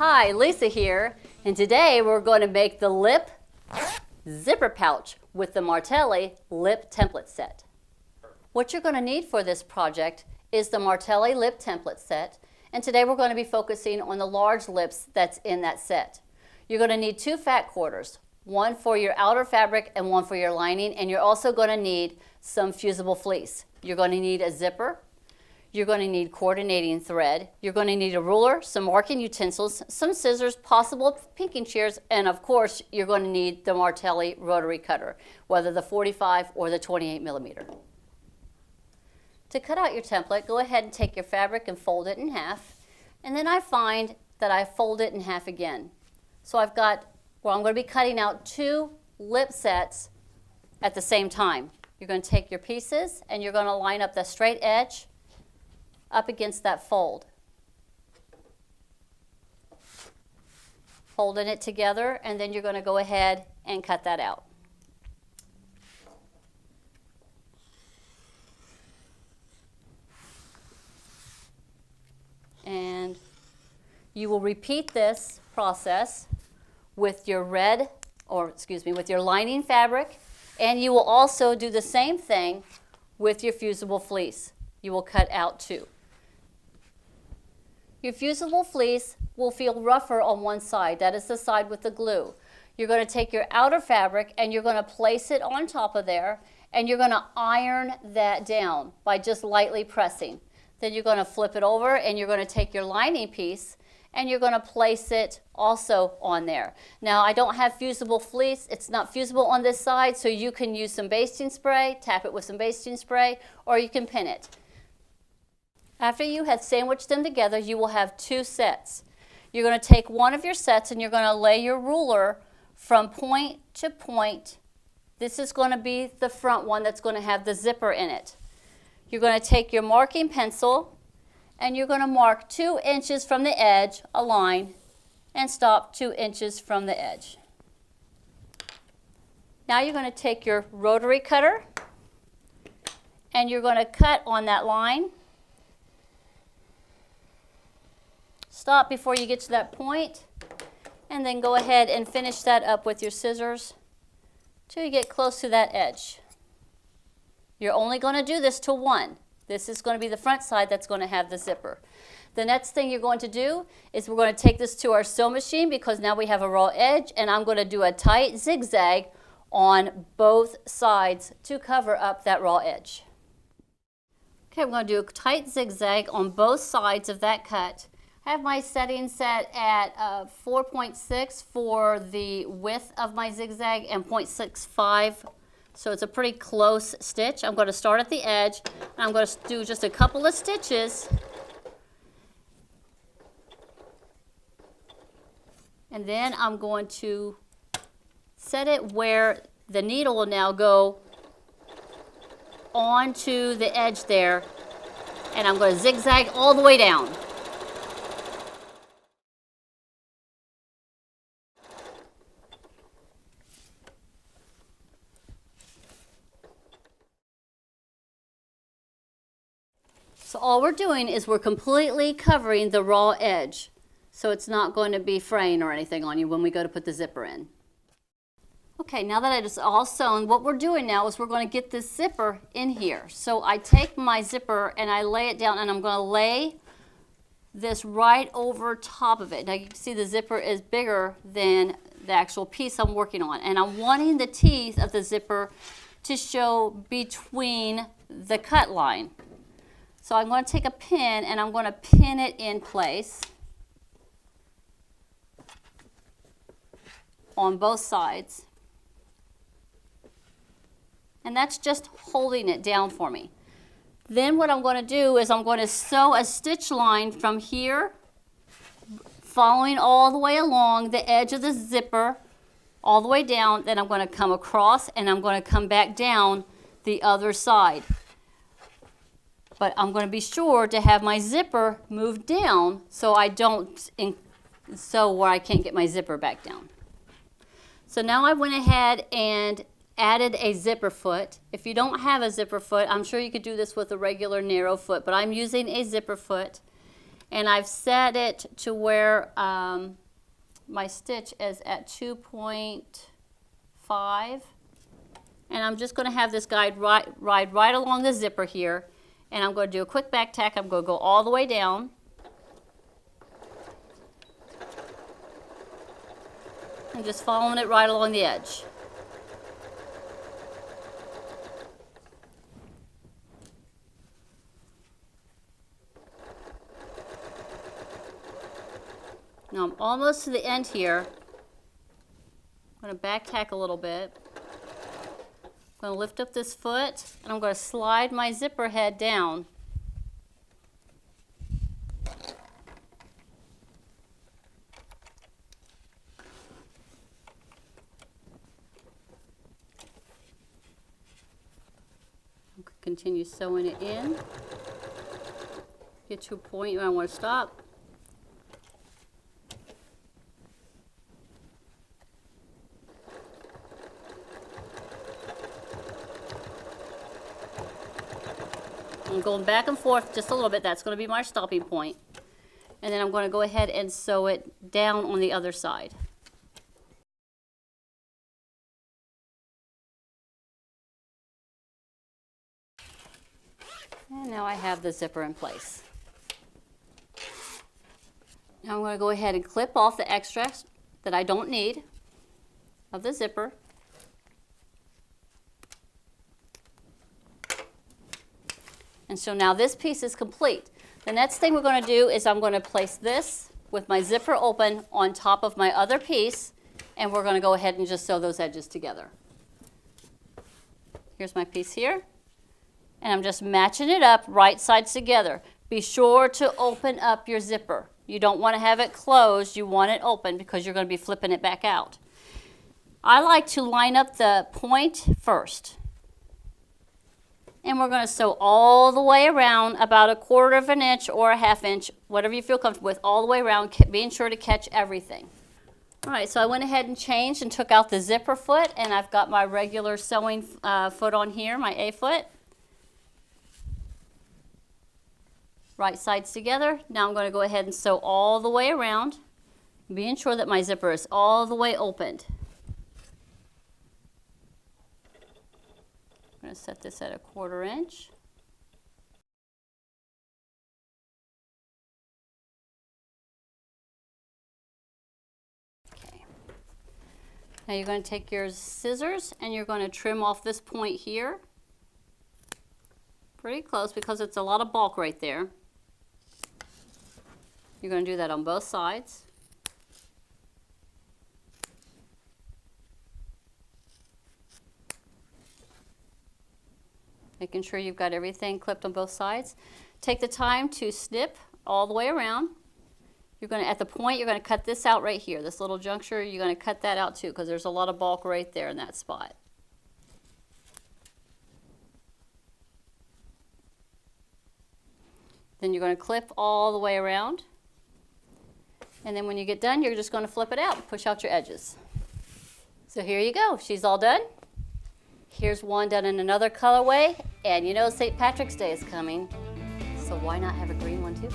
Hi, Lisa here, and today we're going to make the lip zipper pouch with the Martelli Lip Template set. What you're going to need for this project is the Martelli Lip Template set, and today we're going to be focusing on the large lips that's in that set. You're going to need 2 fat quarters, one for your outer fabric and one for your lining, and you're also going to need some fusible fleece. You're going to need a zipper. You're going to need coordinating thread. You're going to need a ruler, some marking utensils, some scissors, possible pinking shears, and of course, you're going to need the Martelli rotary cutter, whether the 45 or the 28 millimeter. To cut out your template, go ahead and take your fabric and fold it in half. And then I find that I fold it in half again. So I've got, I'm going to be cutting out 2 lip sets at the same time. You're going to take your pieces and you're going to line up the straight edge up against that fold. Folding it together, and then you're going to go ahead and cut that out. And you will repeat this process with your with your lining fabric, and you will also do the same thing with your fusible fleece. You will cut out 2. Your fusible fleece will feel rougher on one side. That is the side with the glue. You're going to take your outer fabric and you're going to place it on top of there, and you're going to iron that down by just lightly pressing. Then you're going to flip it over and you're going to take your lining piece and you're going to place it also on there. Now, I don't have fusible fleece. It's not fusible on this side, so you can use some basting spray, tap it with some basting spray, or you can pin it. After you have sandwiched them together, you will have 2 sets. You're going to take one of your sets and you're going to lay your ruler from point to point. This is going to be the front one that's going to have the zipper in it. You're going to take your marking pencil and you're going to mark 2 inches from the edge, a line, and stop 2 inches from the edge. Now you're going to take your rotary cutter and you're going to cut on that line. Stop before you get to that point, and then go ahead and finish that up with your scissors till you get close to that edge. You're only going to do this to one. This is going to be the front side that's going to have the zipper. The next thing you're going to do is we're going to take this to our sew machine, because now we have a raw edge, and I'm going to do a tight zigzag on both sides to cover up that raw edge. Okay, I'm going to do a tight zigzag on both sides of that cut. I have my setting set at 4.6 for the width of my zigzag and 0.65, so it's a pretty close stitch. I'm going to start at the edge, and I'm going to do just a couple of stitches, and then I'm going to set it where the needle will now go onto the edge there, and I'm going to zigzag all the way down. So all we're doing is we're completely covering the raw edge, so it's not going to be fraying or anything on you when we go to put the zipper in. Okay, now that it is all sewn, what we're doing now is we're going to get this zipper in here. So I take my zipper and I lay it down, and I'm going to lay this right over top of it. Now you can see the zipper is bigger than the actual piece I'm working on, and I'm wanting the teeth of the zipper to show between the cut line. So I'm going to take a pin and I'm going to pin it in place on both sides. And that's just holding it down for me. Then what I'm going to do is I'm going to sew a stitch line from here, following all the way along the edge of the zipper, all the way down. Then I'm going to come across and I'm going to come back down the other side. But I'm going to be sure to have my zipper move down so I don't sew where I can't get my zipper back down. So now I went ahead and added a zipper foot. If you don't have a zipper foot, I'm sure you could do this with a regular narrow foot, but I'm using a zipper foot. And I've set it to where my stitch is at 2.5. And I'm just going to have this guide ride right along the zipper here. And I'm going to do a quick back tack. I'm going to go all the way down. And just following it right along the edge. Now I'm almost to the end here. I'm going to back tack a little bit. I'm going to lift up this foot and I'm going to slide my zipper head down. Continue sewing it in. Get to a point where I want to stop. I'm going back and forth just a little bit. That's going to be my stopping point. And then I'm going to go ahead and sew it down on the other side. And now I have the zipper in place. Now I'm going to go ahead and clip off the extras that I don't need of the zipper. And so now this piece is complete. The next thing we're going to do is I'm going to place this with my zipper open on top of my other piece, and we're going to go ahead and just sew those edges together. Here's my piece here. And I'm just matching it up right sides together. Be sure to open up your zipper. You don't want to have it closed, you want it open because you're going to be flipping it back out. I like to line up the point first. And we're going to sew all the way around, about 1/4 of an inch or a 1/2 inch, whatever you feel comfortable with, all the way around, being sure to catch everything. All right, so I went ahead and changed and took out the zipper foot, and I've got my regular sewing foot on here, my A foot. Right sides together. Now I'm going to go ahead and sew all the way around, being sure that my zipper is all the way opened. I'm going to set this at 1/4 inch. Okay. Now you're going to take your scissors and you're going to trim off this point here. Pretty close because it's a lot of bulk right there. You're going to do that on both sides. Making sure you've got everything clipped on both sides. Take the time to snip all the way around. You're going to, at the point, you're going to cut this out right here. This little juncture, you're going to cut that out too because there's a lot of bulk right there in that spot. Then you're going to clip all the way around. And then when you get done, you're just going to flip it out and push out your edges. So here you go. She's all done. Here's one done in another colorway. And you know St. Patrick's Day is coming, so why not have a green one too?